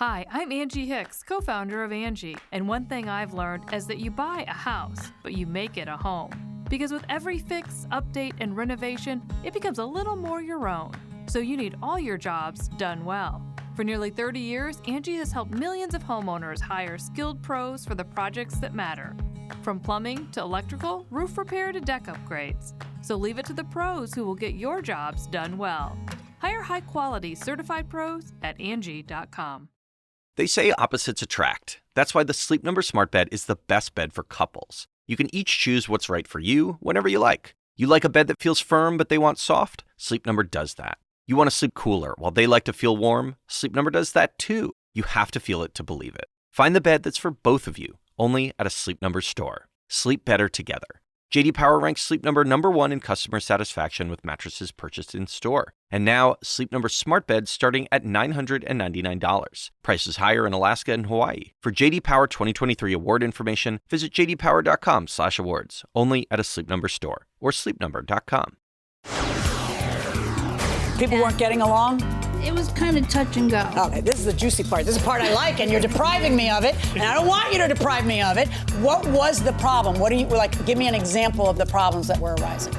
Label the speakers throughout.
Speaker 1: Hi, I'm Angie Hicks, co-founder of Angie, and one thing I've learned is that you buy a house, but you make it a home. Because with every fix, update, and renovation, it becomes a little more your own. So you need all your jobs done well. For nearly 30 years, Angie has helped millions of homeowners hire skilled pros for the projects that matter. From plumbing to electrical, roof repair to deck upgrades. So leave it to the pros who will get your jobs done well. Hire high-quality certified pros at Angie.com.
Speaker 2: They say opposites attract. That's why the Sleep Number Smart Bed is the best bed for couples. You can each choose what's right for you whenever you like. You like a bed that feels firm but they want soft? Sleep Number does that. You want to sleep cooler while they like to feel warm? Sleep Number does that too. You have to feel it to believe it. Find the bed that's for both of you, only at a Sleep Number store. Sleep better together. J.D. Power ranks Sleep Number #1 in customer satisfaction with mattresses purchased in store. And now, Sleep Number Smart Beds starting at $999. Prices higher in Alaska and Hawaii. For J.D. Power 2023 award information, visit jdpower.com/awards. Only at a Sleep Number store or sleepnumber.com.
Speaker 3: People weren't getting along?
Speaker 4: It was kind of touch and go.
Speaker 3: Okay, this is the juicy part. This is the part I like, and you're depriving me of it, and I don't want you to deprive me of it. What was the problem? What do you, like, give me an example of the problems that were arising.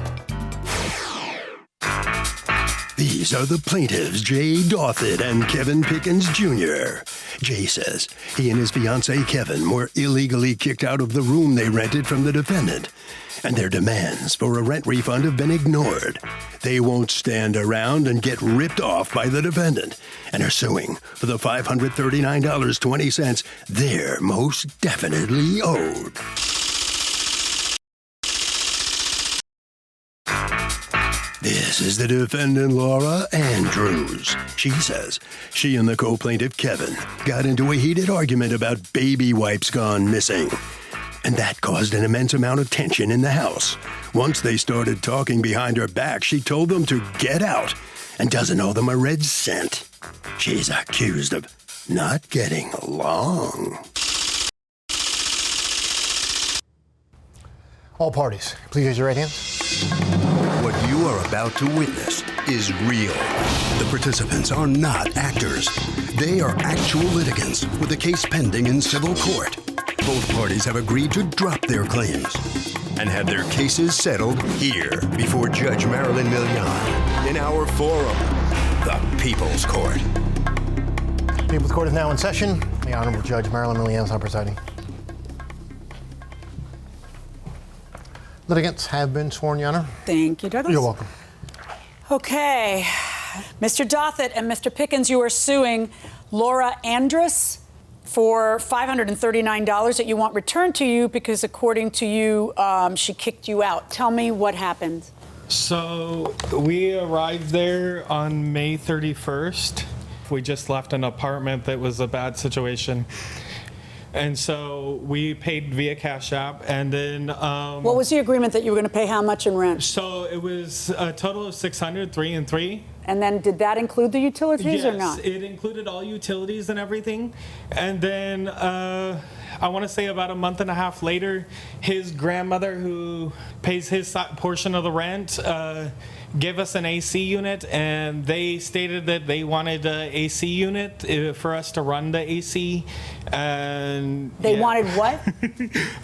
Speaker 5: These are the plaintiffs, Jay Dothett and Kevin Pickens Jr. Jay says he and his fiancé Kevin were illegally kicked out of the room they rented from the defendant, and their demands for a rent refund have been ignored. They won't stand around and get ripped off by the defendant and are suing for the $539.20 they're most definitely owed. This is the defendant, Laura Andrews. She says she and the co-plaintiff, Kevin, got into a heated argument about baby wipes gone missing. And that caused an immense amount of tension in the house. Once they started talking behind her back, she told them to get out and doesn't owe them a red cent. She's accused of not getting along.
Speaker 6: All parties, please raise your right hands.
Speaker 5: What you are about to witness is real. The participants are not actors. They are actual litigants with a case pending in civil court. Both parties have agreed to drop their claims and have their cases settled here before Judge Marilyn Milian in our forum, the People's Court.
Speaker 6: People's Court is now in session. The Honorable Judge Marilyn Milian is now presiding. Litigants have been sworn, Your Honor.
Speaker 3: Thank you, Douglas.
Speaker 6: You're welcome.
Speaker 3: Okay. Mr. Dothett and Mr. Pickens, you are suing Laura Andrus for $539 that you want returned to you because, according to you, she kicked you out. Tell me what happened.
Speaker 7: So we arrived there on May 31st. We just left an apartment that was a bad situation. And so we paid via Cash App, and then...
Speaker 3: what was the agreement that you were going to pay how much in rent?
Speaker 7: So it was a total of $600, 3 and 3.
Speaker 3: And then did that include the utilities or not?
Speaker 7: Yes, it included all utilities and everything. And then I want to say about a month and a half later, his grandmother, who pays his portion of the rent, gave us an AC unit, and they stated that they wanted an AC unit for us to run the AC. And
Speaker 3: they wanted what?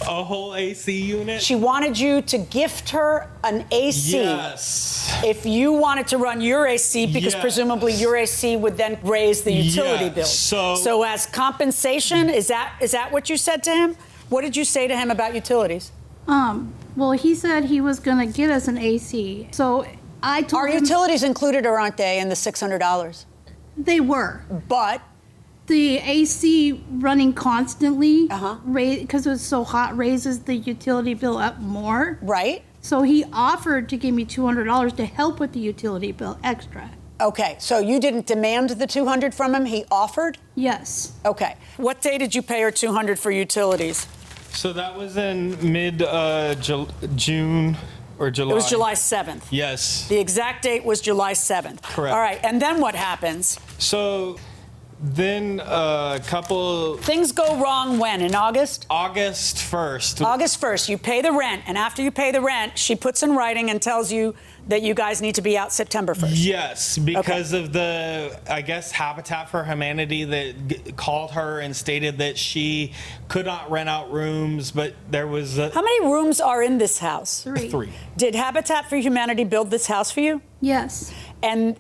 Speaker 7: A whole AC unit.
Speaker 3: She wanted you to gift her an AC.
Speaker 7: Yes.
Speaker 3: If you wanted to run your AC, because presumably your AC would then raise the utility bill. So as compensation, is that what you said to him? What did you say to him about utilities?
Speaker 4: Well, he said he was going to get us an AC. So I told him...
Speaker 3: Are utilities included or aren't they in the $600?
Speaker 4: They were.
Speaker 3: But?
Speaker 4: The AC running constantly, because it was so hot, raises the utility bill up more.
Speaker 3: Right.
Speaker 4: So he offered to give me $200 to help with the utility bill extra.
Speaker 3: Okay, so you didn't demand the $200 from him, he offered?
Speaker 4: Yes.
Speaker 3: Okay. What day did you pay her $200 for utilities?
Speaker 7: So that was in mid-June or July.
Speaker 3: It was July 7th.
Speaker 7: Yes.
Speaker 3: The exact date was July 7th.
Speaker 7: Correct.
Speaker 3: All right, and then what happens?
Speaker 7: So Then a couple.
Speaker 3: Things go wrong when? In August?
Speaker 7: August 1st.
Speaker 3: August 1st, you pay the rent, and after you pay the rent, she puts in writing and tells you that you guys need to be out September 1st.
Speaker 7: Yes, because of the, I guess, Habitat for Humanity that called her and stated that she could not rent out rooms, but there was
Speaker 3: How many rooms are in this house?
Speaker 7: 3.
Speaker 3: Did Habitat for Humanity build this house for you?
Speaker 4: Yes.
Speaker 3: And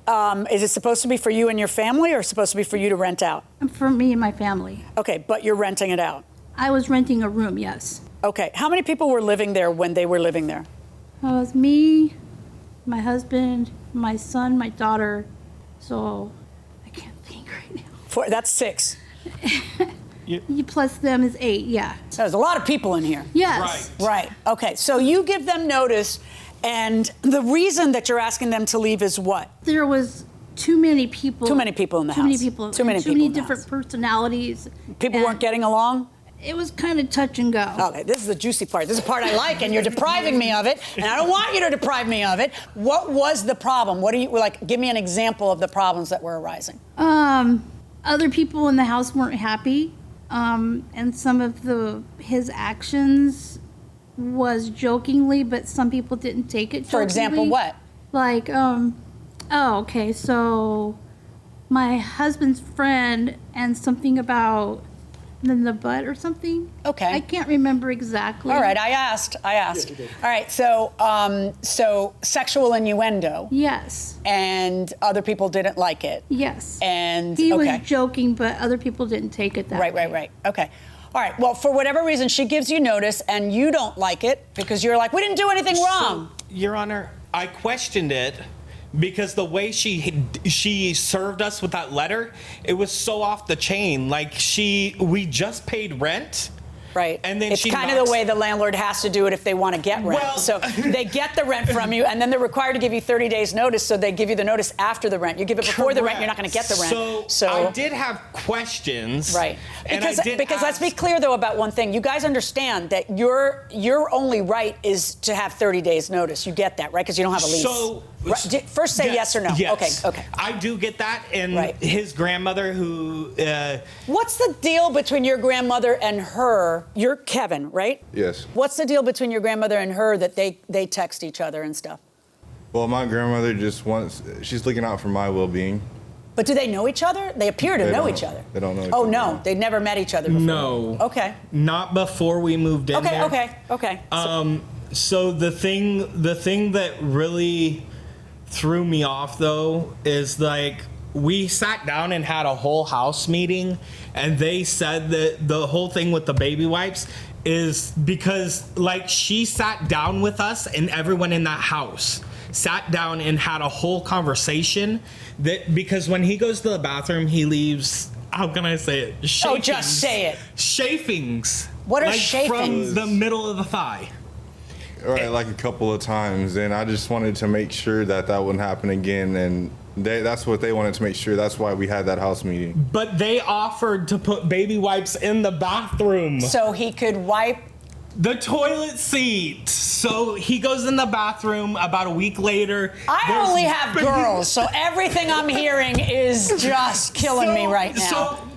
Speaker 3: is it supposed to be for you and your family, or supposed to be for you to rent out?
Speaker 4: For me and my family.
Speaker 3: Okay, but you're renting it out.
Speaker 4: I was renting a room, yes.
Speaker 3: Okay, how many people were living there when they were living there?
Speaker 4: It was me, my husband, my son, my daughter. So I can't think right now.
Speaker 3: That's 6.
Speaker 4: You plus them is 8, yeah.
Speaker 3: So there's a lot of people in here.
Speaker 4: Yes.
Speaker 3: Right. Okay, so you give them notice, and the reason that you're asking them to leave is what?
Speaker 4: There was too many people.
Speaker 3: Too many people in the
Speaker 4: Too many
Speaker 3: house.
Speaker 4: people.
Speaker 3: Too many
Speaker 4: and
Speaker 3: people
Speaker 4: Too many
Speaker 3: in the
Speaker 4: different
Speaker 3: house.
Speaker 4: personalities.
Speaker 3: People
Speaker 4: and
Speaker 3: weren't getting along?
Speaker 4: It was kind of touch and go.
Speaker 3: Okay, this is the juicy part. This is the part I like, and you're depriving me of it, and I don't want you to deprive me of it. What was the problem? What do you, like, give me an example of the problems that were arising.
Speaker 4: Other people in the house weren't happy, and some of his actions was jokingly, but some people didn't take it jokingly.
Speaker 3: For example, what?
Speaker 4: Like, okay, so my husband's friend and something about the butt or something.
Speaker 3: Okay.
Speaker 4: I can't remember exactly.
Speaker 3: All right, I asked. All right, so sexual innuendo.
Speaker 4: Yes.
Speaker 3: And other people didn't like it.
Speaker 4: Yes.
Speaker 3: And
Speaker 4: he
Speaker 3: okay.
Speaker 4: was joking, but other people didn't take it that way.
Speaker 3: Right. Okay. All right. Well, for whatever reason, she gives you notice, and you don't like it because you're like, we didn't do anything wrong.
Speaker 7: So, Your Honor, I questioned it because the way she served us with that letter, it was so off the chain. Like we just paid rent.
Speaker 3: Right.
Speaker 7: And then
Speaker 3: it's
Speaker 7: she
Speaker 3: kind of the way the landlord has to do it if they want to get rent.
Speaker 7: Well,
Speaker 3: so they get the rent from you, and then they're required to give you 30 days notice, so they give you the notice after the rent. You give it before the rent, you're not going to get the rent.
Speaker 7: So I did have questions.
Speaker 3: Right.
Speaker 7: And
Speaker 3: Because let's be clear, though, about one thing. You guys understand that your only right is to have 30 days notice. You get that, right? Because you don't have a lease.
Speaker 7: So
Speaker 3: first say yes or no.
Speaker 7: Yes.
Speaker 3: Okay.
Speaker 7: I do get that. And
Speaker 3: Right.
Speaker 7: his grandmother who...
Speaker 3: What's the deal between your grandmother and her? You're Kevin, right?
Speaker 8: Yes.
Speaker 3: What's the deal between your grandmother and her that they text each other and stuff?
Speaker 8: Well, my grandmother she's looking out for my well-being.
Speaker 3: But do they know each other? They appear to
Speaker 8: They
Speaker 3: know
Speaker 8: don't.
Speaker 3: each other.
Speaker 8: They don't know each
Speaker 3: Oh,
Speaker 8: other.
Speaker 3: no. They'd never met each other before.
Speaker 7: No.
Speaker 3: Okay.
Speaker 7: Not before we moved in there.
Speaker 3: Okay.
Speaker 7: So the thing that really threw me off, though, is like we sat down and had a whole house meeting, and they said that the whole thing with the baby wipes is because like she sat down with us and everyone in that house sat down and had a whole conversation that because when he goes to the bathroom, he leaves, how can I say it?
Speaker 3: Oh, just say it.
Speaker 7: Chafings.
Speaker 3: What are
Speaker 7: like
Speaker 3: chafings?
Speaker 7: From the middle of the thigh.
Speaker 8: Right, like a couple of times, and I just wanted to make sure that wouldn't happen again, and that's what they wanted to make sure. That's why we had that house meeting.
Speaker 7: But they offered to put baby wipes in the bathroom.
Speaker 3: So he could wipe
Speaker 7: the toilet seat. So he goes in the bathroom about a week later.
Speaker 3: I only have girls, so everything I'm hearing is just killing me right now.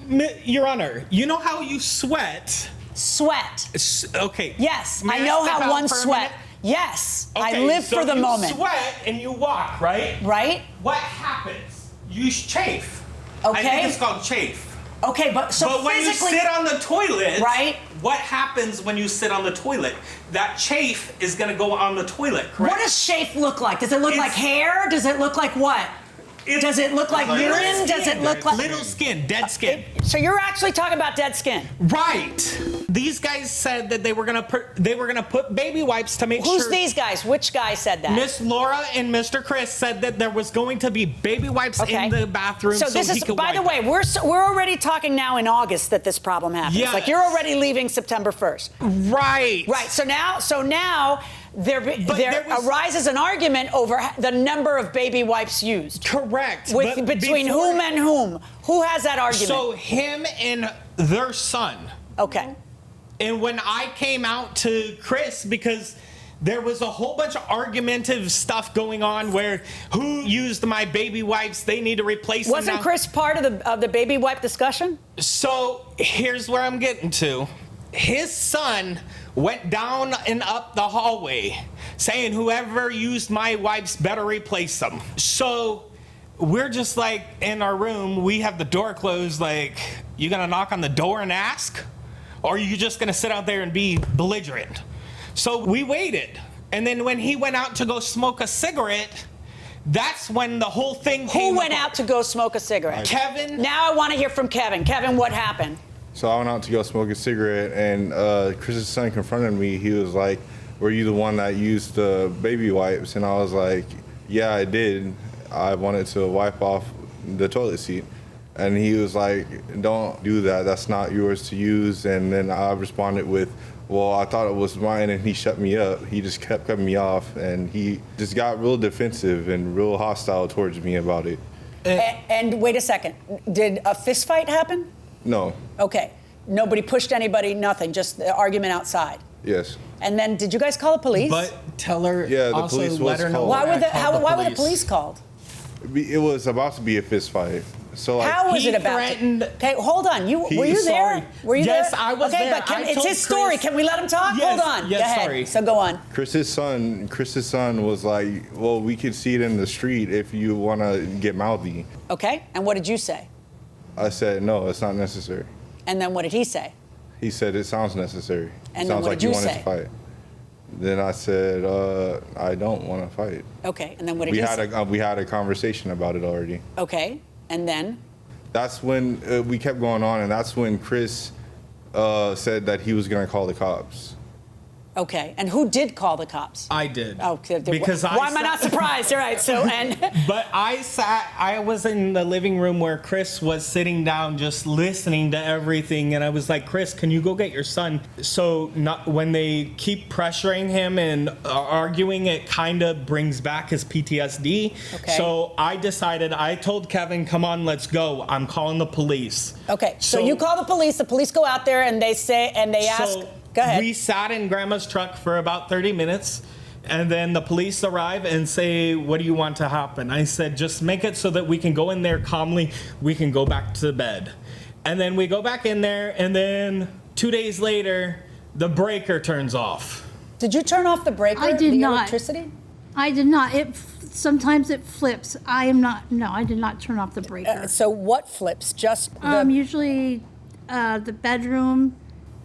Speaker 7: So, Your Honor, you know how you sweat?
Speaker 3: Sweat.
Speaker 7: Okay.
Speaker 3: Yes,
Speaker 7: May
Speaker 3: I know
Speaker 7: step
Speaker 3: how
Speaker 7: out
Speaker 3: one
Speaker 7: for a
Speaker 3: sweat.
Speaker 7: minute?
Speaker 3: Yes, I
Speaker 7: Okay,
Speaker 3: live
Speaker 7: so
Speaker 3: for the
Speaker 7: you
Speaker 3: moment.
Speaker 7: Sweat and you walk, right?
Speaker 3: Right?
Speaker 7: What happens? You chafe.
Speaker 3: Okay.
Speaker 7: I think it's called chafe.
Speaker 3: Okay, but
Speaker 7: when you
Speaker 3: physically,
Speaker 7: sit on the toilet,
Speaker 3: right?
Speaker 7: What happens when you sit on the toilet? That chafe is gonna go on the toilet, correct?
Speaker 3: What does chafe look like? Does it look like hair? Does it look like what? Does it look like urine? Does it look like
Speaker 7: little skin, dead skin?
Speaker 3: So you're actually talking about dead skin,
Speaker 7: right? These guys said that they were gonna put baby wipes to make sure.
Speaker 3: Who's these guys? Which guy said that?
Speaker 7: Miss Laura and Mr. Chris said that there was going to be baby wipes in the bathroom.
Speaker 3: So this
Speaker 7: he
Speaker 3: is,
Speaker 7: could
Speaker 3: by the
Speaker 7: wipe.
Speaker 3: way, we're already talking now in August that this problem happens.
Speaker 7: Yes.
Speaker 3: Like you're already leaving September 1st.
Speaker 7: Right.
Speaker 3: Right. So now there
Speaker 7: was-
Speaker 3: arises an argument over the number of baby wipes used.
Speaker 7: Correct.
Speaker 3: Between whom and whom? Who has that argument?
Speaker 7: So him and their son.
Speaker 3: Okay.
Speaker 7: And when I came out to Chris, because there was a whole bunch of argumentative stuff going on where who used my baby wipes, they need to replace them
Speaker 3: Wasn't
Speaker 7: now.
Speaker 3: Chris part of the baby wipe discussion?
Speaker 7: So here's where I'm getting to. His son went down and up the hallway saying whoever used my wipes better replace them. So we're just like in our room, we have the door closed, like, you gonna knock on the door and ask? Or are you just gonna sit out there and be belligerent? So we waited. And then when he went out to go smoke a cigarette, that's when the whole thing came
Speaker 3: Who went
Speaker 7: apart.
Speaker 3: out to go smoke a cigarette?
Speaker 7: Kevin.
Speaker 3: Now I want to hear from Kevin. Kevin, what happened?
Speaker 8: So I went out to go smoke a cigarette, and Chris's son confronted me. He was like, "Were you the one that used the baby wipes?" And I was like, "Yeah, I did. I wanted to wipe off the toilet seat." And he was like, "Don't do that. That's not yours to use." And then I responded with, "Well, I thought it was mine," and he shut me up. He just kept cutting me off, and he just got real defensive and real hostile towards me about it.
Speaker 3: And wait a second. Did a fist fight happen?
Speaker 8: No.
Speaker 3: Okay. Nobody pushed anybody, nothing, just the argument outside.
Speaker 8: Yes.
Speaker 3: And then did you guys call the police?
Speaker 7: But tell her,
Speaker 8: Yeah, the
Speaker 7: also
Speaker 8: police
Speaker 7: let
Speaker 8: was
Speaker 7: her know
Speaker 8: called.
Speaker 3: why were
Speaker 7: why
Speaker 3: why were the police called?
Speaker 8: It was about to be a fist fight. So like,
Speaker 3: How was
Speaker 7: he
Speaker 3: it about?
Speaker 7: threatened-
Speaker 3: Okay, hold on. Were you there?
Speaker 7: Sorry.
Speaker 3: Were you
Speaker 7: Yes,
Speaker 3: there?
Speaker 7: I was
Speaker 3: okay,
Speaker 7: there.
Speaker 3: but
Speaker 7: I
Speaker 3: it's
Speaker 7: told
Speaker 3: his story.
Speaker 7: Chris-
Speaker 3: Can we let him talk?
Speaker 7: Yes,
Speaker 3: Hold on.
Speaker 7: yes,
Speaker 3: Go ahead.
Speaker 7: sorry.
Speaker 3: So go on.
Speaker 8: Chris's son was like, "Well, we could see it in the street if you want to get mouthy."
Speaker 3: Okay. And what did you say?
Speaker 8: I said, "No, it's not necessary."
Speaker 3: And then what did he say?
Speaker 8: He said, "It sounds necessary.
Speaker 3: And then
Speaker 8: Sounds
Speaker 3: what
Speaker 8: like
Speaker 3: did you
Speaker 8: wanted
Speaker 3: say?
Speaker 8: to fight." Then I said, "I don't want to fight."
Speaker 3: Okay. And then what did he say?
Speaker 8: We had a conversation about it already.
Speaker 3: Okay. And then?
Speaker 8: That's when we kept going on, and that's when Chris said that he was going to call the cops.
Speaker 3: Okay. And who did call the cops?
Speaker 7: I did.
Speaker 3: Oh,
Speaker 7: because
Speaker 3: why am I not surprised? All right. So and
Speaker 7: But I was in the living room where Chris was sitting down just listening to everything, and I was like, "Chris, can you go get your son?" So when they keep pressuring him and arguing, it kind of brings back his PTSD.
Speaker 3: Okay.
Speaker 7: So I told Kevin, "Come on, let's go. I'm calling the police."
Speaker 3: okay. So you call the police. The police go out there and they ask.
Speaker 7: So
Speaker 3: Go ahead.
Speaker 7: we sat in Grandma's truck for about 30 minutes, and then the police arrive and say, "What do you want to happen?" I said, "Just make it so that we can go in there calmly. We can go back to bed." And then we go back in there, and then 2 days later, the breaker turns off.
Speaker 3: Did you turn off the breaker?
Speaker 4: I did
Speaker 3: the
Speaker 4: not.
Speaker 3: Electricity?
Speaker 4: I did not. Sometimes it flips. I did not turn off the breaker.
Speaker 3: So what flips? Just the
Speaker 4: Usually the bedroom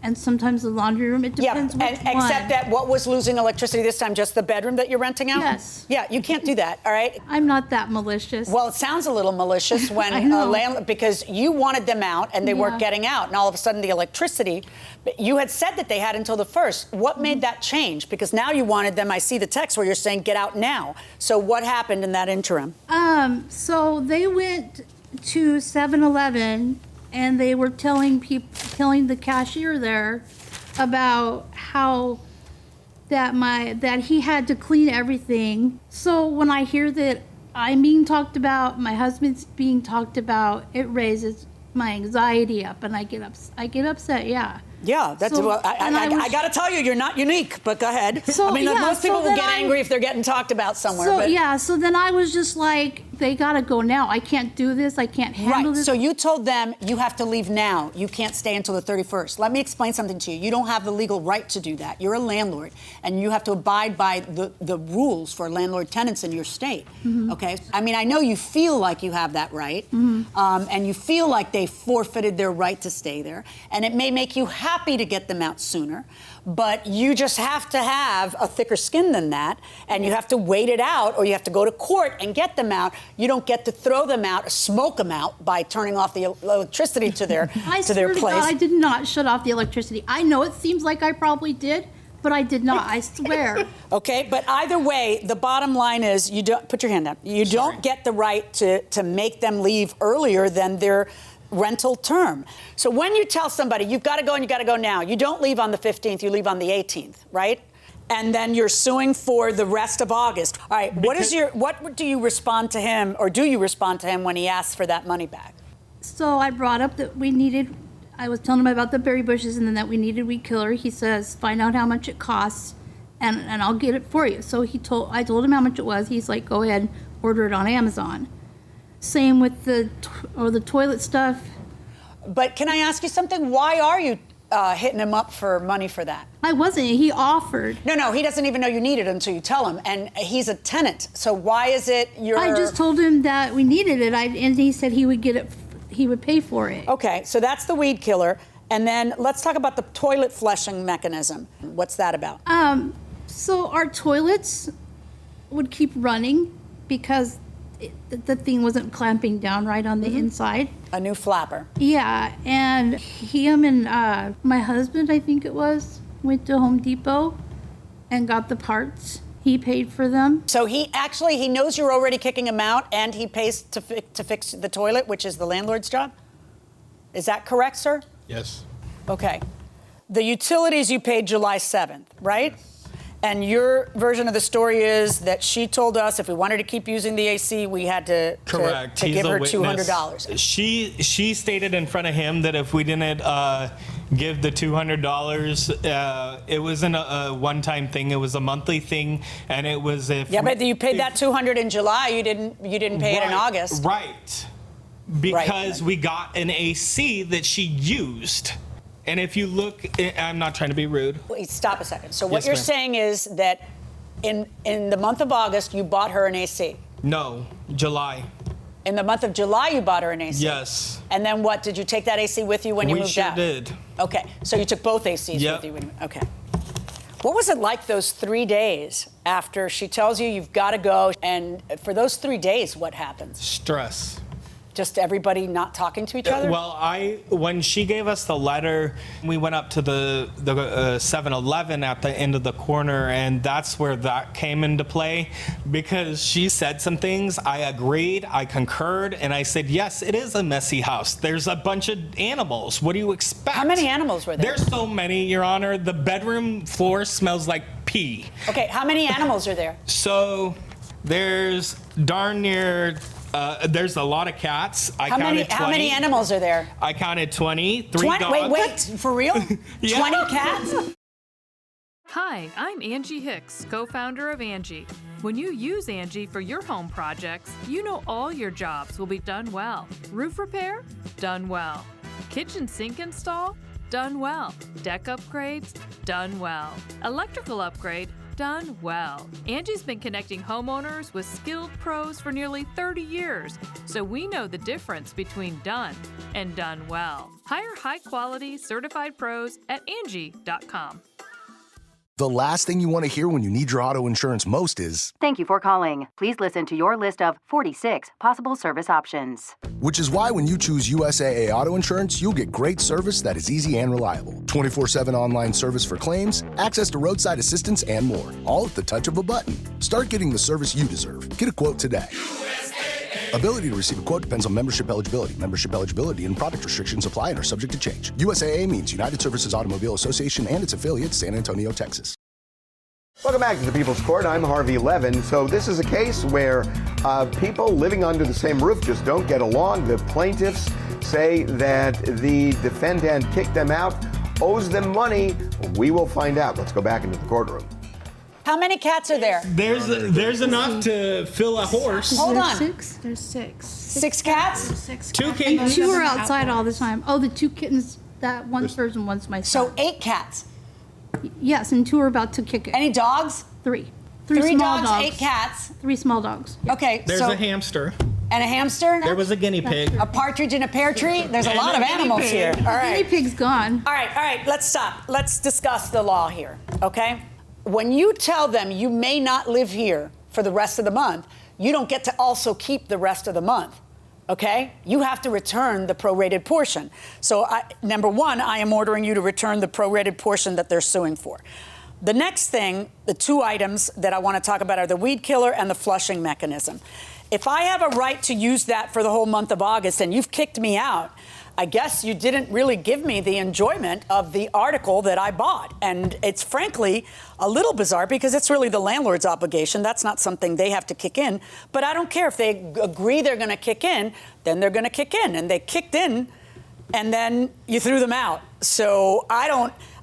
Speaker 4: and sometimes the laundry room. It depends which one.
Speaker 3: except that what was losing electricity this time? Just the bedroom that you're renting out?
Speaker 4: Yes.
Speaker 3: Yeah, you can't do that. All right.
Speaker 4: I'm not that malicious.
Speaker 3: Well, it sounds a little malicious when
Speaker 4: I know.
Speaker 3: landlord, because you wanted them out and they weren't
Speaker 4: Yeah.
Speaker 3: getting out, and all of a sudden the electricity. But you had said that they had until the 1st. What made that change? Because now you wanted them. I see the text where you're saying get out now. So what happened in that interim?
Speaker 4: So they went to 7-Eleven and they were telling the cashier there about how that he had to clean everything. So when I hear that I'm being talked about, my husband's being talked about, it raises my anxiety up and I get upset. Yeah.
Speaker 3: Yeah, that's
Speaker 4: So-
Speaker 3: well.
Speaker 4: and
Speaker 3: I got to tell you, you're not unique. But go ahead.
Speaker 4: So,
Speaker 3: I mean,
Speaker 4: yeah,
Speaker 3: most people
Speaker 4: so
Speaker 3: will
Speaker 4: then
Speaker 3: get angry if they're getting talked about somewhere.
Speaker 4: So
Speaker 3: but,
Speaker 4: yeah, so then I was just like, they gotta go now. I can't do this. I can't handle
Speaker 3: Right.
Speaker 4: this.
Speaker 3: So you told them you have to leave now. You can't stay until the 31st. Let me explain something to you. You don't have the legal right to do that. You're a landlord, and you have to abide by the rules for landlord tenants in your state.
Speaker 4: Mm-hmm.
Speaker 3: Okay. I mean, I know you feel like you have that right, and you feel like they forfeited their right to stay there, and it may make you happy to get them out sooner. But you just have to have a thicker skin than that, and you have to wait it out, or you have to go to court and get them out. You don't get to throw them out, smoke them out by turning off the electricity to their
Speaker 4: I
Speaker 3: to their
Speaker 4: swear to
Speaker 3: place.
Speaker 4: God, I did not shut off the electricity. I know it seems like I probably did, but I did not. I swear.
Speaker 3: Okay, but either way, the bottom line is you don't put your hand up. You don't get the right to make them leave earlier than their rental term. So when you tell somebody you've got to go and you got to go now, you don't leave on the 15th, you leave on the 18th, right? And then you're suing for the rest of August. All right, what do you respond to him, or do you respond to him when he asks for that money back?
Speaker 4: So I brought up that I was telling him about the berry bushes and then that we needed weed killer. He says, find out how much it costs and I'll get it for you. So I told him how much it was. He's like, go ahead, order it on Amazon. Same with the toilet stuff.
Speaker 3: But can I ask you something? Why are you hitting him up for money for that?
Speaker 4: I wasn't. He offered.
Speaker 3: No, he doesn't even know you need it until you tell him. And he's a tenant. So why is it you're...
Speaker 4: I just told him that we needed it, and he said he would get it. He would pay for it.
Speaker 3: Okay, so that's the weed killer. And then let's talk about the toilet flushing mechanism. What's that about?
Speaker 4: So our toilets would keep running because the thing wasn't clamping down right on the inside.
Speaker 3: A new flapper.
Speaker 4: Yeah, and him and my husband, I think it was, went to Home Depot and got the parts. He paid for them.
Speaker 3: So he knows you're already kicking him out, and he pays to fix the toilet, which is the landlord's job? Is that correct, sir?
Speaker 7: Yes.
Speaker 3: Okay. The utilities you paid July 7th, right? And your version of the story is that she told us if we wanted to keep using the AC, we had to give her $200.
Speaker 7: She stated in front of him that if we didn't give the $200, it wasn't a one-time thing. It was a monthly thing, and it was if...
Speaker 3: Yeah, but you paid that $200 in July. You didn't pay it in August.
Speaker 7: Right. Because we got an AC that she used. And if you look, I'm not trying to be rude.
Speaker 3: Wait, stop a second. So what you're saying is that in the month of August, you bought her an AC?
Speaker 7: No, July.
Speaker 3: In the month of July, you bought her an AC?
Speaker 7: Yes.
Speaker 3: And then what? Did you take that AC with you when you moved out?
Speaker 7: We sure did.
Speaker 3: Okay, so you took both ACs with you. Okay. What was it like those 3 days after she tells you you've got to go? And for those 3 days, what happens?
Speaker 7: Stress.
Speaker 3: Just everybody not talking to each other?
Speaker 7: Well, when she gave us the letter, we went up to the 7-Eleven at the end of the corner, and that's where that came into play, because she said some things. I agreed, I concurred, and I said, yes, it is a messy house. There's a bunch of animals. What do you expect?
Speaker 3: How many animals were there?
Speaker 7: There's so many, Your Honor. The bedroom floor smells like pee.
Speaker 3: Okay, how many animals are there?
Speaker 7: So there's darn near... there's a lot of cats. I counted 20.
Speaker 3: How many animals are there?
Speaker 7: I counted 20. 3 dogs.
Speaker 3: Wait, for real? 20 cats?
Speaker 1: Hi, I'm Angie Hicks, co-founder of Angie. When you use Angie for your home projects, you know all your jobs will be done well. Roof repair? Done well. Kitchen sink install? Done well. Deck upgrades? Done well. Electrical upgrade? Done well. Angie's been connecting homeowners with skilled pros for nearly 30 years, so we know the difference between done and done well. Hire high-quality, certified pros at Angie.com.
Speaker 9: The last thing you want to hear when you need your auto insurance most is,
Speaker 10: "Thank you for calling. Please listen to your list of 46 possible service options."
Speaker 9: Which is why when you choose USAA Auto Insurance, you'll get great service that is easy and reliable. 24/7 online service for claims, access to roadside assistance, and more. All at the touch of a button. Start getting the service you deserve. Get a quote today. Ability to receive a quote depends on membership eligibility. Membership eligibility and product restrictions apply and are subject to change. USAA means United Services Automobile Association and its affiliates, San Antonio, Texas.
Speaker 11: Welcome back to the People's Court. I'm Harvey Levin. So this is a case where people living under the same roof just don't get along. The plaintiffs say that the defendant kicked them out, owes them money. We will find out. Let's go back into the courtroom.
Speaker 3: How many cats are there?
Speaker 7: There's enough to fill a horse.
Speaker 3: Hold on.
Speaker 4: There's six.
Speaker 3: 6 cats?
Speaker 4: 6
Speaker 7: 2
Speaker 4: cats.
Speaker 7: kittens.
Speaker 4: 2 are outside all the time. Oh, the 2 kittens, that one's hers and one's my son.
Speaker 3: So 8 cats?
Speaker 4: Yes, and 2 are about to kick it.
Speaker 3: Any dogs?
Speaker 4: 3.
Speaker 3: 3
Speaker 4: small
Speaker 3: dogs, 8 cats.
Speaker 4: 3 small dogs.
Speaker 3: Okay,
Speaker 7: There's a hamster.
Speaker 3: And a hamster?
Speaker 7: There was a guinea pig.
Speaker 3: A partridge in a pear tree? There's a
Speaker 7: And
Speaker 3: lot
Speaker 7: a
Speaker 3: of
Speaker 7: guinea
Speaker 3: animals
Speaker 7: pig.
Speaker 3: here. All right.
Speaker 4: Guinea pig's gone.
Speaker 3: All right, let's stop. Let's discuss the law here, okay? When you tell them you may not live here for the rest of the month, you don't get to also keep the rest of the month, okay? You have to return the prorated portion. So, number one, I am ordering you to return the prorated portion that they're suing for. The next thing, the 2 items that I want to talk about are the weed killer and the flushing mechanism. If I have a right to use that for the whole month of August and you've kicked me out, I guess you didn't really give me the enjoyment of the article that I bought. And it's frankly a little bizarre because it's really the landlord's obligation. That's not something they have to kick in. But I don't care if they agree they're going to kick in, then they're going to kick in. And they kicked in, and then you threw them out. So I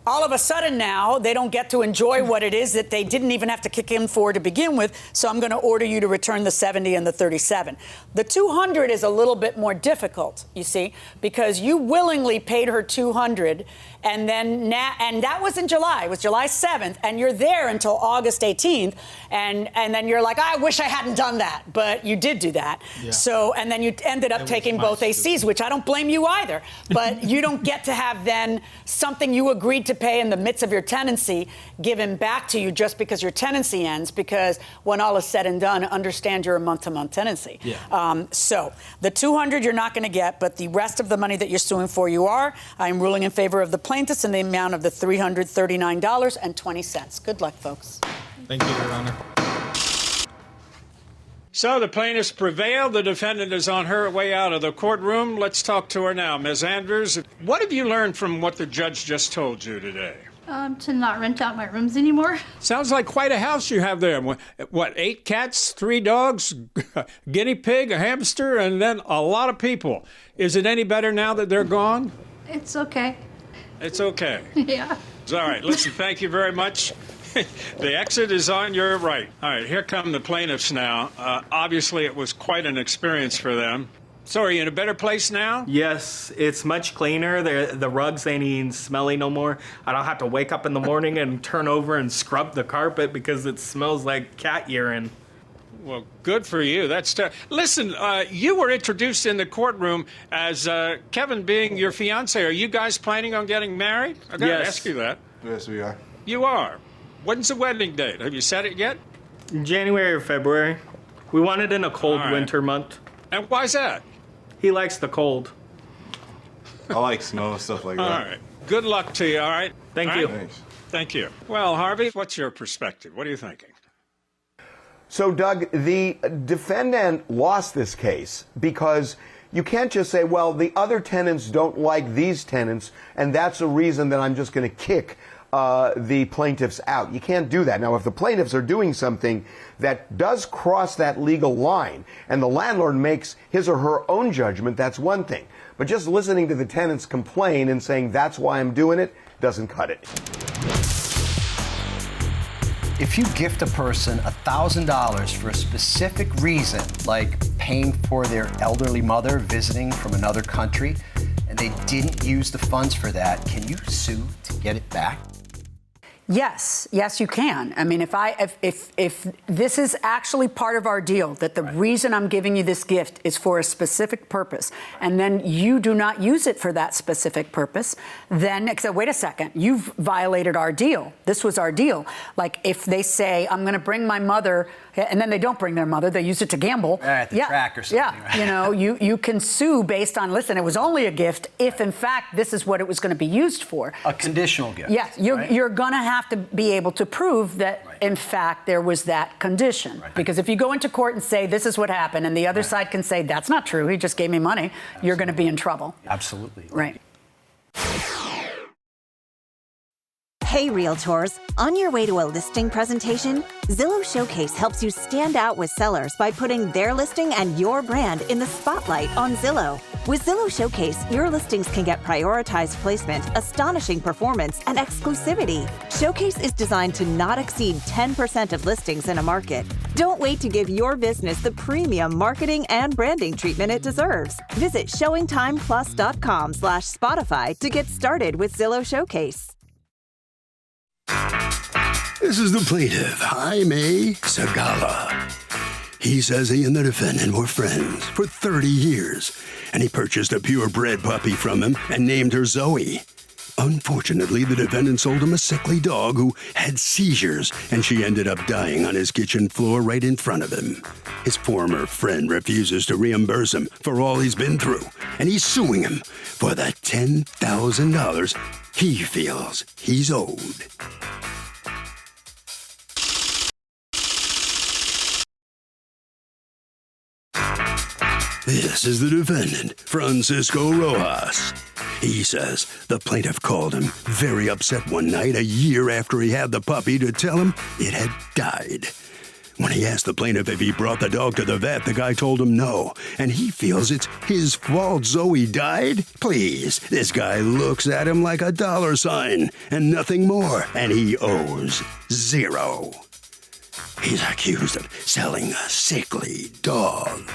Speaker 3: all of a sudden now they don't get to enjoy what it is that they didn't even have to kick in for to begin with. So I'm going to order you to return the 70 and the 37. The 200 is a little bit more difficult, you see, because you willingly paid her 200, and then and that was in July. It was July 7th, and you're there until August 18th, and then you're like, I wish I hadn't done that, but you did do that. Yeah. So, and then you ended up taking both ACs, which I don't blame you either. But you don't get to have then something you agreed to pay in the midst of your tenancy given back to you just because your tenancy ends, because when all is said and done, understand you're a month-to-month tenancy. Yeah. So the 200 you're not going to get, but the rest of the money that you're suing for you are. I'm ruling in favor of the plaintiffs in the amount of the $339.20. Good luck, folks.
Speaker 7: Thank you, Your Honor.
Speaker 12: So the plaintiffs prevailed. The defendant is on her way out of the courtroom. Let's talk to her now. Ms. Andrews, what have you learned from what the judge just told you today?
Speaker 4: To not rent out my rooms anymore.
Speaker 12: Sounds like quite a house you have there. What, 8 cats, 3 dogs, a guinea pig, a hamster, and then a lot of people. Is it any better now that they're gone?
Speaker 4: It's okay.
Speaker 12: It's okay.
Speaker 4: Yeah.
Speaker 12: All right. Listen, thank you very much. The exit is on your right. All right, here come the plaintiffs now. Obviously, it was quite an experience for them. So are you in a better place now?
Speaker 13: Yes, it's much cleaner. The rugs ain't even smelly no more. I don't have to wake up in the morning and turn over and scrub the carpet because it smells like cat urine.
Speaker 12: Well, good for you. That's listen, you were introduced in the courtroom as Kevin being your fiancé. Are you guys planning on getting married? I gotta ask you that.
Speaker 8: Yes, we are.
Speaker 12: You are? When's the wedding date? Have you set it yet?
Speaker 13: January or February. We want it in a cold winter month.
Speaker 12: And why's that?
Speaker 13: He likes the cold.
Speaker 8: I like snow, stuff like that.
Speaker 12: All right. Good luck to you, all right?
Speaker 13: Thank you.
Speaker 8: Thanks.
Speaker 12: Thank you. Well, Harvey, what's your perspective? What are you thinking?
Speaker 11: So, Doug, the defendant lost this case because you can't just say, well, the other tenants don't like these tenants, and that's a reason that I'm just going to kick the plaintiffs out. You can't do that. Now, if the plaintiffs are doing something that does cross that legal line and the landlord makes his or her own judgment, that's one thing. But just listening to the tenants complain and saying that's why I'm doing it doesn't cut it.
Speaker 14: If you gift a person $1,000 for a specific reason, like paying for their elderly mother visiting from another country, and they didn't use the funds for that, can you sue to get it back?
Speaker 3: Yes, you can. I mean, if this is actually part of our deal, that the reason I'm giving you this gift is for a specific purpose, and then you do not use it for that specific purpose, then except wait a second, you've violated our deal. This was our deal. Like if they say, I'm going to bring my mother, and then they don't bring their mother, they use it to gamble.
Speaker 14: At the track or something.
Speaker 3: Yeah,
Speaker 14: right?
Speaker 3: you know, you can sue based on, listen, it was only a gift if in fact this is what it was going to be used for.
Speaker 14: A conditional gift.
Speaker 3: Yes, you're going to have to be able to prove that, in fact, there was that condition. Right. Because if you go into court and say, this is what happened, and the other side can say, that's not true, he just gave me money, you're going to be in trouble.
Speaker 14: Absolutely.
Speaker 3: Right.
Speaker 15: Hey, Realtors. On your way to a listing presentation, Zillow Showcase helps you stand out with sellers by putting their listing and your brand in the spotlight on Zillow. With Zillow Showcase, your listings can get prioritized placement, astonishing performance, and exclusivity. Showcase is designed to not exceed 10% of listings in a market. Don't wait to give your business the premium marketing and branding treatment it deserves. Visit showingtimeplus.com/Spotify to get started with Zillow Showcase.
Speaker 5: This is the plaintiff, Jaime Segala. He says he and the defendant were friends for 30 years, and he purchased a purebred puppy from him and named her Zoey. Unfortunately, the defendant sold him a sickly dog who had seizures, and she ended up dying on his kitchen floor right in front of him. His former friend refuses to reimburse him for all he's been through, and he's suing him for the $10,000 he feels he's owed. This is the defendant, Francisco Rojas. He says the plaintiff called him very upset one night a year after he had the puppy to tell him it had died. When he asked the plaintiff if he brought the dog to the vet, the guy told him no, and he feels it's his fault Zoey died? Please, this guy looks at him like a dollar sign and nothing more, and he owes zero. He's accused of selling a sickly dog.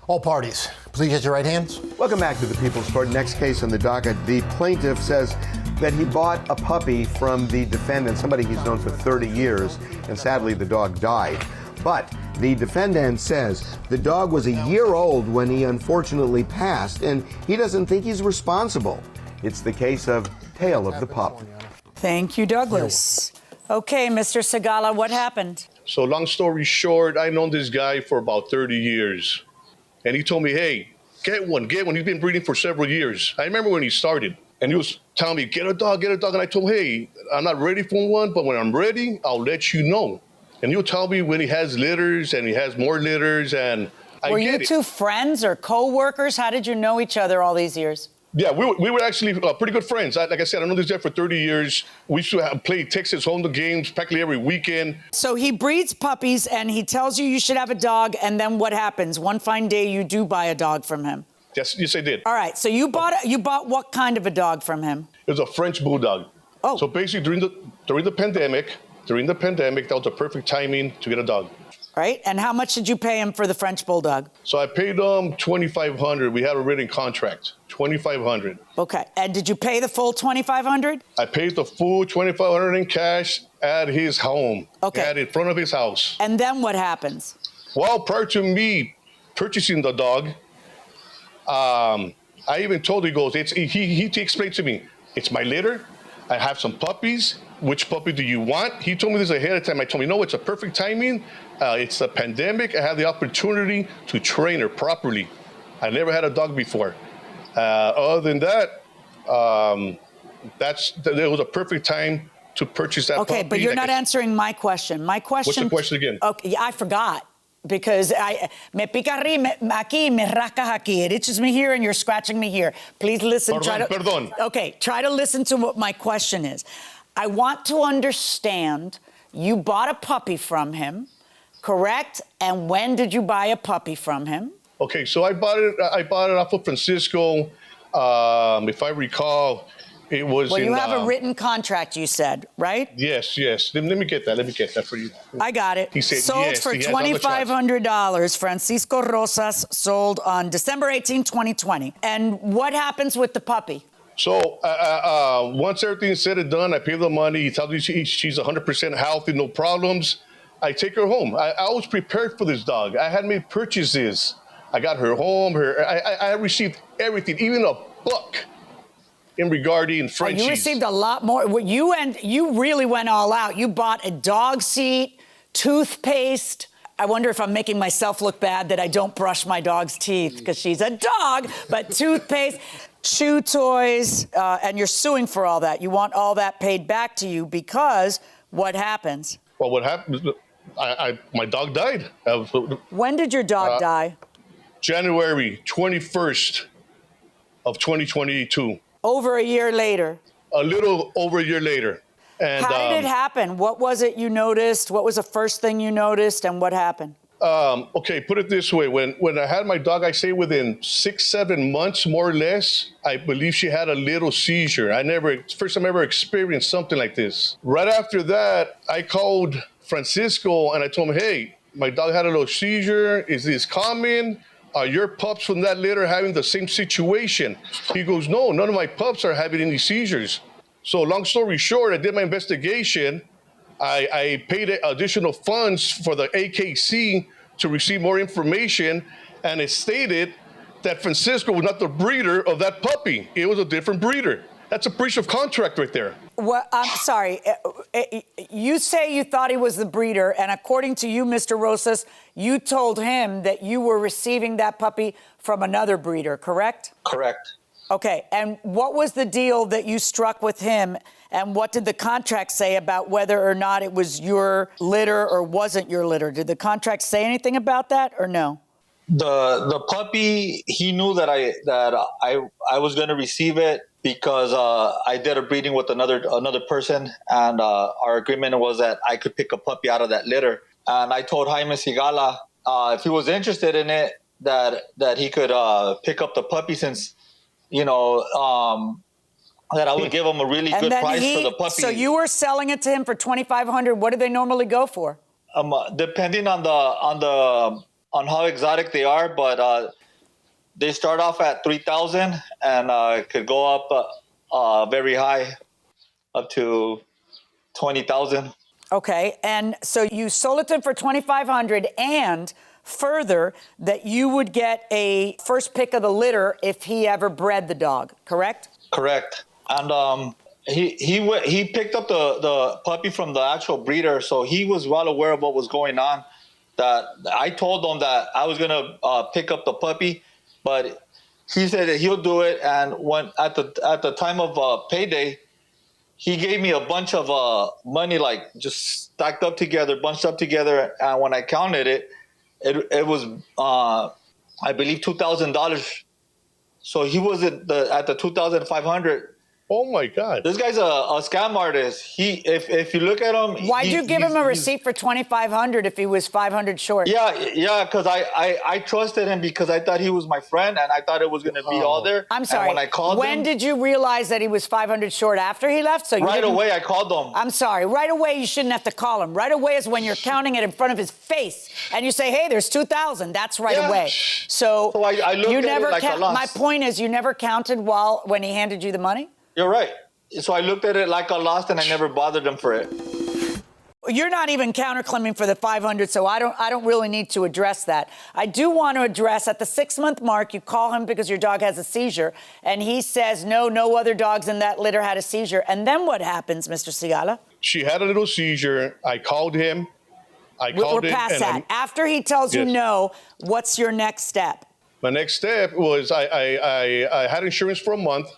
Speaker 6: All parties, please raise your right hands.
Speaker 11: Welcome back to the People's Court. Next case on the docket. The plaintiff says that he bought a puppy from the defendant, somebody he's known for 30 years, and sadly the dog died. But the defendant says the dog was a year old when he unfortunately passed, and he doesn't think he's responsible. It's the case of Tale of the Pup.
Speaker 3: Thank you, Douglas. Okay, Mr. Segala, what happened?
Speaker 16: So long story short, I've known this guy for about 30 years. And he told me, hey, get one. He's been breeding for several years. I remember when he started. And he was telling me, get a dog. And I told him, hey, I'm not ready for one, but when I'm ready, I'll let you know. And he'll tell me when he has litters and he has more litters. And
Speaker 3: Were you two friends or co-workers? How did you know each other all these years?
Speaker 16: Yeah, we were actually pretty good friends. Like I said, I know this guy for 30 years. We used to play Texas home the games practically every weekend.
Speaker 3: So he breeds puppies and he tells you should have a dog, and then what happens? One fine day you do buy a dog from him.
Speaker 16: Yes, I did.
Speaker 3: All right, so you bought what kind of a dog from him?
Speaker 16: It was a French bulldog.
Speaker 3: Oh.
Speaker 16: So basically during the pandemic, that was the perfect timing to get a dog.
Speaker 3: Right, and how much did you pay him for the French bulldog?
Speaker 16: So I paid him $2,500. We had a written contract, $2,500.
Speaker 3: Okay, and did you pay the full $2,500?
Speaker 16: I paid the full $2,500 in cash at his home.
Speaker 3: Okay.
Speaker 16: In front of his house.
Speaker 3: And then what happens?
Speaker 16: Well, prior to me purchasing the dog, I even told him, he explained to me, it's my litter. I have some puppies. Which puppy do you want? He told me this ahead of time. I told him, no, it's a perfect timing. It's a pandemic. I have the opportunity to train her properly. I never had a dog before. Other than that, it was a perfect time to purchase that puppy.
Speaker 3: Okay, but you're not answering my question. My question...
Speaker 16: What's the question again?
Speaker 3: Okay, yeah, I forgot. Because me pica aquí, me rascas aquí. It itches me here and you're scratching me here. Please listen.
Speaker 16: Perdón.
Speaker 3: Okay, try to listen to what my question is. I want to understand, you bought a puppy from him, correct? And when did you buy a puppy from him?
Speaker 16: Okay, so I bought it off of Francisco. If I recall, it was
Speaker 3: you have a written contract, you said, right?
Speaker 16: Yes. Let me get that for you.
Speaker 3: I got it.
Speaker 16: He said
Speaker 3: sold
Speaker 16: yes,
Speaker 3: for $2,500. Francisco Rosas sold on December 18, 2020. And what happens with the puppy?
Speaker 16: So once everything's said and done, I pay the money. He tells me she's 100% healthy, no problems. I take her home. I was prepared for this dog. I had made purchases. I got her home. I received everything, even a book in regarding Frenchies.
Speaker 3: You received a lot more. You really went all out. You bought a dog seat, toothpaste. I wonder if I'm making myself look bad that I don't brush my dog's teeth because she's a dog, but toothpaste, chew toys, and you're suing for all that. You want all that paid back to you because what happens?
Speaker 16: Well, what happened? My dog died.
Speaker 3: When did your dog die?
Speaker 16: January 21st of 2022.
Speaker 3: Over a year later.
Speaker 16: A little over a year later. And,
Speaker 3: how did it happen? What was it you noticed? What was the first thing you noticed, and what happened?
Speaker 16: Okay, put it this way. When I had my dog, I say within 6-7 months, more or less, I believe she had a little seizure. First time I ever experienced something like this. Right after that, I called Francisco and I told him, hey, my dog had a little seizure. Is this common? Are your pups from that litter having the same situation? He goes, no, none of my pups are having any seizures. So long story short, I did my investigation. I paid additional funds for the AKC to receive more information, and it stated that Francisco was not the breeder of that puppy. It was a different breeder. That's a breach of contract right there.
Speaker 3: Well, I'm sorry. You say you thought he was the breeder, and according to you, Mr. Rosas, you told him that you were receiving that puppy from another breeder, correct?
Speaker 17: Correct.
Speaker 3: Okay, and what was the deal that you struck with him, and what did the contract say about whether or not it was your litter or wasn't your litter? Did the contract say anything about that or no?
Speaker 17: The puppy, he knew that I was going to receive it because I did a breeding with another person, and our agreement was that I could pick a puppy out of that litter. And I told Jaime Sigala if he was interested in it, that he could pick up the puppy, since that I would give him a really good price for the puppy.
Speaker 3: So you were selling it to him for $2,500. What do they normally go for?
Speaker 17: Depending on how exotic they are, but they start off at $3,000 and could go up very high, up to $20,000.
Speaker 3: Okay, and so you sold it to him for $2,500, and further that you would get a first pick of the litter if he ever bred the dog. Correct?
Speaker 17: Correct. And he picked up the puppy from the actual breeder, so he was well aware of what was going on. That I told him that I was gonna pick up the puppy, but he said that he'll do it. And when at the time of payday, he gave me a bunch of money, like just stacked up together, bunched up together. And when I counted it, it was I believe $2,000. So he was at the $2,500.
Speaker 16: Oh my God!
Speaker 17: This guy's a scam artist. If you look at him,
Speaker 3: why'd you give him a receipt for $2,500 if he was $500 short?
Speaker 17: Yeah, because I trusted him because I thought he was my friend and I thought it was going to be all there.
Speaker 3: I'm sorry.
Speaker 17: And when I called
Speaker 3: when did you realize that he was $500 short? After he left? So
Speaker 17: right away I called him.
Speaker 3: I'm sorry. Right away you shouldn't have to call him. Right away is when you're counting it in front of his face and you say, "Hey, there's $2,000." That's right away. So
Speaker 17: I looked
Speaker 3: you never
Speaker 17: at it like a loss.
Speaker 3: My point is, you never counted when he handed you the money?
Speaker 17: You're right. So I looked at it like a loss, and I never bothered him for it.
Speaker 3: You're not even counterclaiming for the $500, so I don't really need to address that. I do want to address at the 6-month mark, you call him because your dog has a seizure, and he says no other dogs in that litter had a seizure. And then what happens, Mr. Sigala?
Speaker 16: She had a little seizure. I called him.
Speaker 3: We're past that. After he tells you no, what's your next step?
Speaker 16: My next step was I had insurance for a month.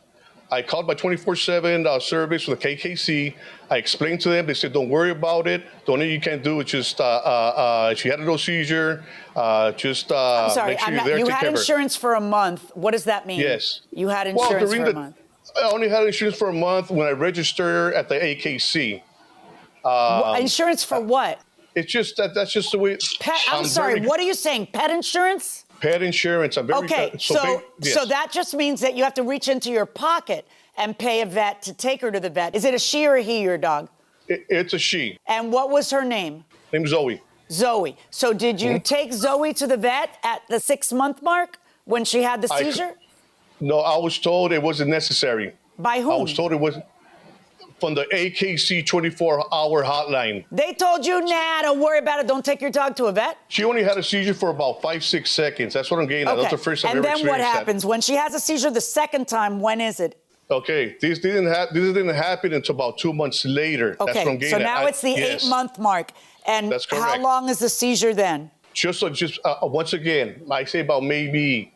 Speaker 16: I called my 24/7 service with the KKC. I explained to them. They said, "Don't worry about it. The only thing you can do is just she had a little seizure.
Speaker 3: I'm sorry.
Speaker 16: Make sure you're there
Speaker 3: you
Speaker 16: to take
Speaker 3: had
Speaker 16: care of her."
Speaker 3: insurance for a month. What does that mean?
Speaker 16: Yes.
Speaker 3: You had insurance for a month.
Speaker 16: I only had insurance for a month when I registered at the AKC.
Speaker 3: Insurance for what?
Speaker 16: It's just that's just the way.
Speaker 3: I'm sorry. What are you saying? Pet insurance?
Speaker 16: Pet insurance. I'm very
Speaker 3: So that just means that you have to reach into your pocket and pay a vet to take her to the vet. Is it a she or a he, your dog?
Speaker 16: It's a she.
Speaker 3: And what was her name?
Speaker 16: Name's Zoey.
Speaker 3: Zoey. So did you take Zoey to the vet at the 6-month mark when she had the seizure?
Speaker 16: No, I was told it wasn't necessary.
Speaker 3: By whom?
Speaker 16: I was told it wasn't. From the AKC 24-hour hotline.
Speaker 3: They told you, nah, don't worry about it. Don't take your dog to a vet?
Speaker 16: She only had a seizure for about 5-6 seconds. That's what I'm getting at. That's the first time I've ever experienced that.
Speaker 3: And then what happens? When she has a seizure the second time, when is it?
Speaker 16: Okay, this didn't happen until about 2 months later.
Speaker 3: Okay,
Speaker 16: that's what I'm getting
Speaker 3: so now it's the 8-month mark. And
Speaker 16: that's correct.
Speaker 3: How long is the seizure then?
Speaker 16: Just once again, I say about maybe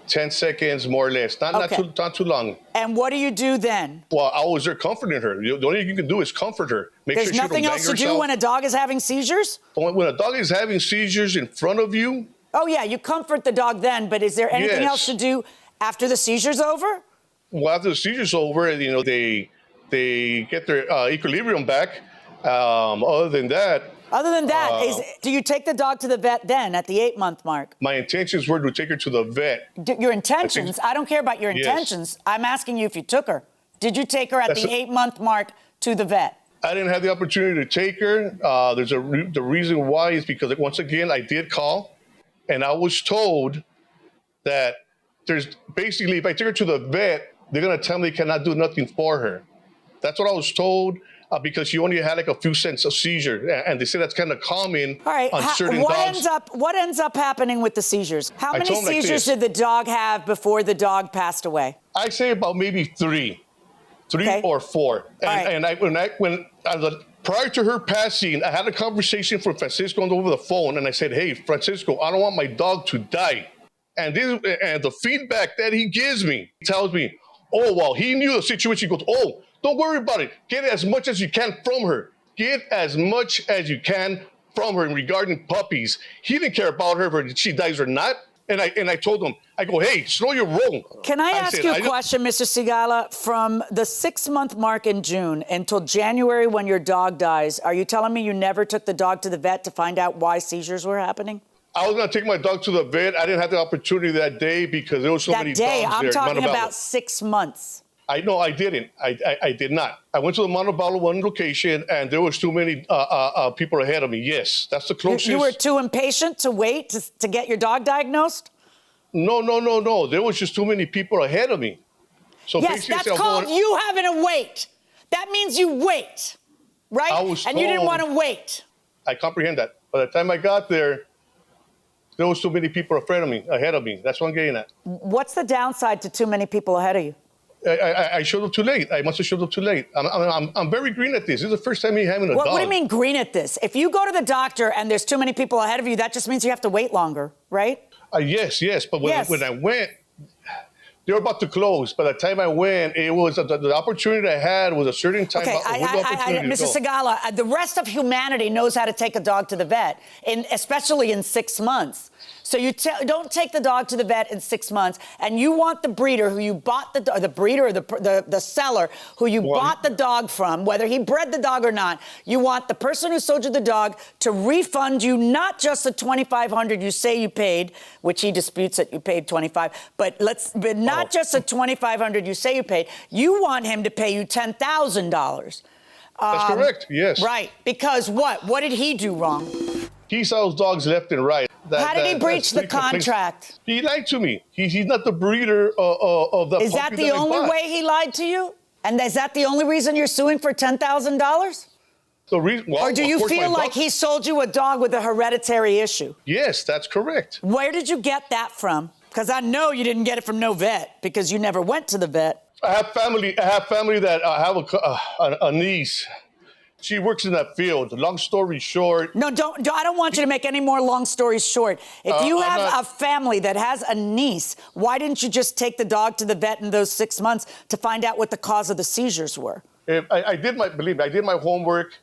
Speaker 16: 10 seconds, more or less. Not too long.
Speaker 3: And what do you do then?
Speaker 16: Well, I was there comforting her. The only thing you can do is comfort her.
Speaker 3: There's nothing else to do when a dog is having seizures?
Speaker 16: When a dog is having seizures in front of you?
Speaker 3: Oh, yeah, you comfort the dog then, but is there anything else to do after the seizure's over?
Speaker 16: Well, after the seizure's over, they get their equilibrium back. Other than that,
Speaker 3: do you take the dog to the vet then at the 8-month mark?
Speaker 16: My intentions were to take her to the vet.
Speaker 3: Your intentions? I don't care about your intentions. Yes. I'm asking you if you took her. Did you take her at the 8-month mark to the vet?
Speaker 16: I didn't have the opportunity to take her. The reason why is because, once again, I did call, and I was told that there's basically, if I take her to the vet, they're going to tell me they cannot do nothing for her. That's what I was told. Because she only had like a few cents of seizure, and they say that's kind of common on certain dogs.
Speaker 3: What ends up happening with the seizures? How many seizures did the dog have before the dog passed away?
Speaker 16: I say about maybe three or four. And prior to her passing, I had a conversation with Francisco over the phone, and I said, "Hey, Francisco, I don't want my dog to die." And the feedback that he gives me tells me, "Oh, well, he knew the situation." He goes, "Oh, don't worry about it. Get as much as you can from her. Get as much as you can from her regarding puppies." He didn't care about her if she dies or not. And I told him, I go, hey, slow your roll.
Speaker 3: Can I ask you a question, Mr. Sigala? From the 6-month mark in June until January when your dog dies, are you telling me you never took the dog to the vet to find out why seizures were happening?
Speaker 16: I was going to take my dog to the vet. I didn't have the opportunity that day because there were so many dogs there.
Speaker 3: That day, I'm talking about 6 months.
Speaker 16: I didn't. I did not. I went to the Montebello one location, and there was too many people ahead of me. Yes, that's the closest.
Speaker 3: You were too impatient to wait to get your dog diagnosed?
Speaker 16: No. There was just too many people ahead of me. So
Speaker 3: yes, that's called you having to wait. That means you wait, right?
Speaker 16: I was
Speaker 3: and you didn't want to wait.
Speaker 16: I comprehend that. By the time I got there was too many people ahead of me. That's what I'm getting at.
Speaker 3: What's the downside to too many people ahead of you?
Speaker 16: I showed up too late. I must have showed up too late. I'm very green at this. This is the first time me having a dog.
Speaker 3: What do you mean green at this? If you go to the doctor and there's too many people ahead of you, that just means you have to wait longer, right?
Speaker 16: Yes. But when I went, they were about to close. By the time I went, it was the opportunity I had was a certain time.
Speaker 3: Okay, Mr. Sigala, the rest of humanity knows how to take a dog to the vet, especially in 6 months. So you don't take the dog to the vet in 6 months, and you want the breeder who you bought the breeder or the seller who you bought the dog from, whether he bred the dog or not, you want the person who sold you the dog to refund you not just the $2,500 you say you paid, which he disputes that you paid $25, but not just the $2,500 you say you paid. You want him to pay you $10,000.
Speaker 16: That's correct. Yes.
Speaker 3: Right. Because what? What did he do wrong?
Speaker 16: He sells dogs left and right.
Speaker 3: How did he breach the contract?
Speaker 16: He lied to me. He's not the breeder of the.
Speaker 3: Is that the only way he lied to you? And is that the only reason you're suing for $10,000? Or do you feel like he sold you a dog with a hereditary issue?
Speaker 16: Yes, that's correct.
Speaker 3: Where did you get that from? Because I know you didn't get it from no vet because you never went to the vet.
Speaker 16: I have family that have a niece. She works in that field. Long story short.
Speaker 3: No, I don't want you to make any more long stories short. If you have a family that has a niece, why didn't you just take the dog to the vet in those 6 months to find out what the cause of the seizures were?
Speaker 16: I did my homework.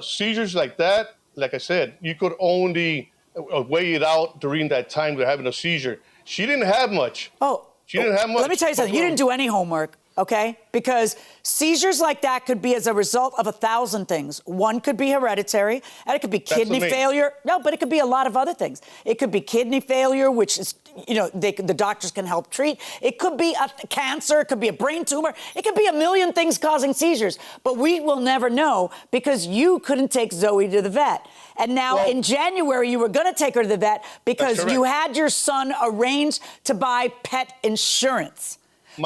Speaker 16: Seizures like that, like I said, you could only weigh it out during that time they're having a seizure. She didn't have much. She didn't have much.
Speaker 3: Let me tell you something. You didn't do any homework. Okay? Because seizures like that could be as a result of 1,000 things. One could be hereditary, and it could be kidney failure. No, but it could be a lot of other things. It could be kidney failure, which is, the doctors can help treat. It could be a cancer. It could be a brain tumor. It could be a million things causing seizures. But we will never know because you couldn't take Zoey to the vet. And now in January, you were going to take her to the vet because you had your son arranged to buy pet insurance.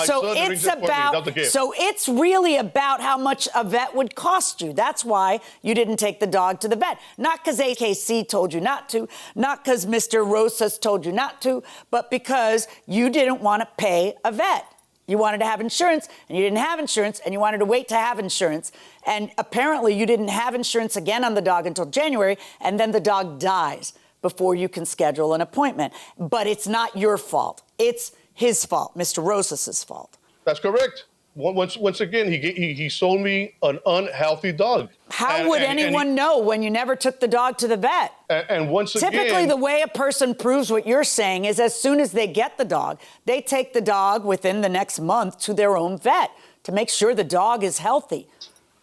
Speaker 3: So it's really about how much a vet would cost you. That's why you didn't take the dog to the vet. Not because AKC told you not to, not because Mr. Rosas told you not to, but because you didn't want to pay a vet. You wanted to have insurance, and you didn't have insurance, and you wanted to wait to have insurance. And apparently you didn't have insurance again on the dog until January, and then the dog dies before you can schedule an appointment. But it's not your fault. It's his fault, Mr. Rosas' fault.
Speaker 16: That's correct. Once again, he sold me an unhealthy dog.
Speaker 3: How would anyone know when you never took the dog to the vet?
Speaker 16: And once again...
Speaker 3: Typically, the way a person proves what you're saying is as soon as they get the dog, they take the dog within the next month to their own vet to make sure the dog is healthy.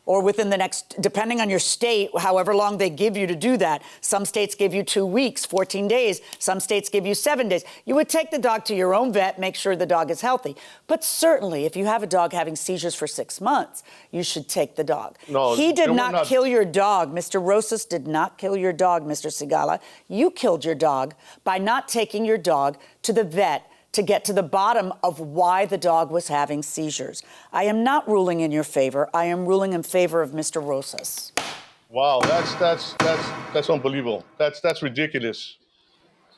Speaker 3: Or within the next, depending on your state, however long they give you to do that. Some states give you 2 weeks, 14 days. Some states give you 7 days. You would take the dog to your own vet, make sure the dog is healthy. But certainly, if you have a dog having seizures for 6 months, you should take the dog.
Speaker 16: No,
Speaker 3: he did not kill your dog. Mr. Rosas did not kill your dog, Mr. Sigala. You killed your dog by not taking your dog to the vet to get to the bottom of why the dog was having seizures. I am not ruling in your favor. I am ruling in favor of Mr. Rosas.
Speaker 16: Wow, that's unbelievable. That's ridiculous.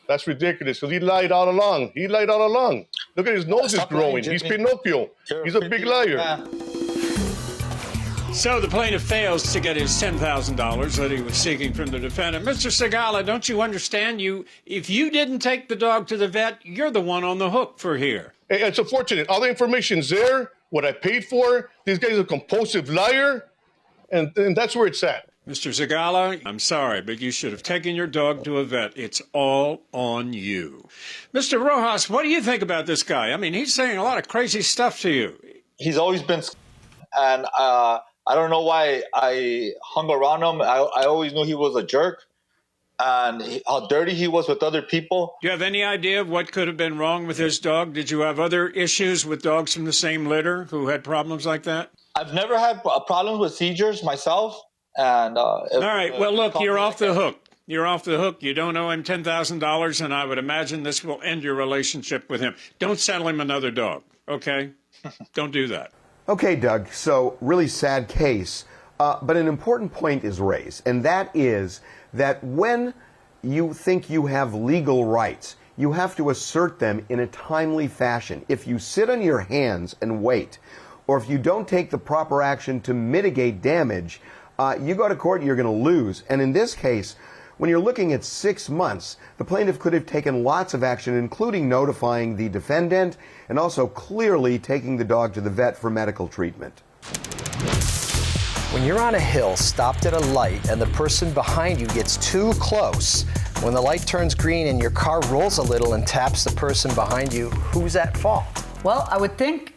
Speaker 16: That's ridiculous because he lied all along. Look at his nose is growing. He's Pinocchio. He's a big liar.
Speaker 12: So the plaintiff fails to get his $10,000 that he was seeking from the defendant. Mr. Sigala, don't you understand? If you didn't take the dog to the vet, you're the one on the hook for here.
Speaker 16: It's unfortunate. All the information's there, what I paid for. This guy's a compulsive liar, and that's where it's at.
Speaker 12: Mr. Zagala, I'm sorry, but you should have taken your dog to a vet. It's all on you. Mr. Rojas, what do you think about this guy? I mean, he's saying a lot of crazy stuff to you.
Speaker 17: He's always been, and I don't know why I hung around him. I always knew he was a jerk, and how dirty he was with other people.
Speaker 12: Do you have any idea of what could have been wrong with his dog? Did you have other issues with dogs from the same litter who had problems like that?
Speaker 17: I've never had problems with seizures myself. And
Speaker 12: all right, well, look, you're off the hook. You're off the hook. You don't owe him $10,000, and I would imagine this will end your relationship with him. Don't settle him another dog, okay? Don't do that.
Speaker 11: Okay, Doug, so really sad case, but an important point is raised, and that is that when you think you have legal rights, you have to assert them in a timely fashion. If you sit on your hands and wait, or if you don't take the proper action to mitigate damage, you go to court, you're going to lose. And in this case, when you're looking at 6 months, the plaintiff could have taken lots of action, including notifying the defendant and also clearly taking the dog to the vet for medical treatment.
Speaker 14: When you're on a hill, stopped at a light, and the person behind you gets too close, when the light turns green and your car rolls a little and taps the person behind you, who's at fault?
Speaker 3: Well, I would think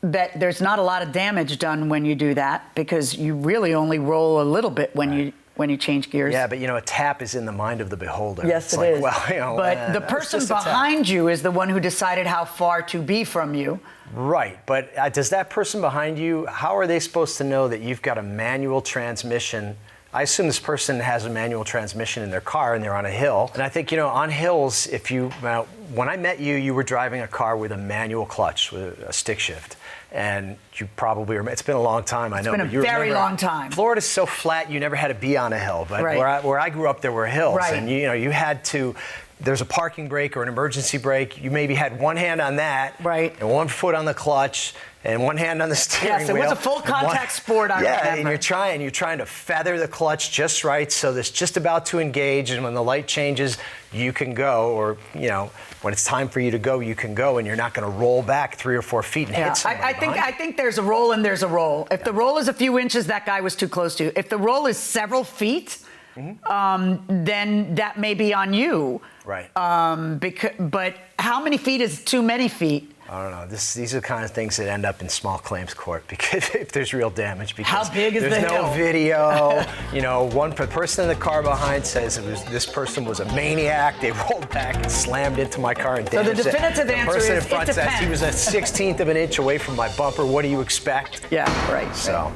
Speaker 3: that there's not a lot of damage done when you do that, because you really only roll a little bit when you change gears.
Speaker 14: Yeah, but a tap is in the mind of the beholder.
Speaker 3: Yes,
Speaker 14: it's
Speaker 3: it is.
Speaker 14: Well,
Speaker 3: but the person behind you is the one who decided how far to be from you.
Speaker 14: Right, but does that person behind you, how are they supposed to know that you've got a manual transmission? I assume this person has a manual transmission in their car and they're on a hill. And I think, on hills, when I met you, you were driving a car with a manual clutch, with a stick shift. And you probably remember, it's been a long time, I know.
Speaker 3: It's been a very long time.
Speaker 14: Florida's so flat, you never had to be on a hill. But where I grew up, there were hills.
Speaker 3: Right.
Speaker 14: And, you had to, there's a parking brake or an emergency brake. You maybe had one hand on that.
Speaker 3: Right.
Speaker 14: And one foot on the clutch. And one hand on the steering wheel.
Speaker 3: Yes, it was a full contact sport, I remember.
Speaker 14: And you're trying to feather the clutch just right so that's just about to engage, and when the light changes, you can go, or, when it's time for you to go, you can go, and you're not going to roll back 3 or 4 feet and hit somebody.
Speaker 3: I think there's a roll and there's a roll. If the roll is a few inches, that guy was too close to you. If the roll is several feet, then that may be on you.
Speaker 14: Right.
Speaker 3: But how many feet is too many feet?
Speaker 14: I don't know. These are the kind of things that end up in small claims court, because if there's real damage, because
Speaker 3: how big is
Speaker 14: there's
Speaker 3: the
Speaker 14: no
Speaker 3: hill?
Speaker 14: Video. One person in the car behind says this person was a maniac. They rolled back and slammed into my car and damaged it.
Speaker 3: So the definitive answer is
Speaker 14: the person in front says he was a 1/16 of an inch away from my bumper. What do you expect?
Speaker 3: Yeah, right.
Speaker 14: So.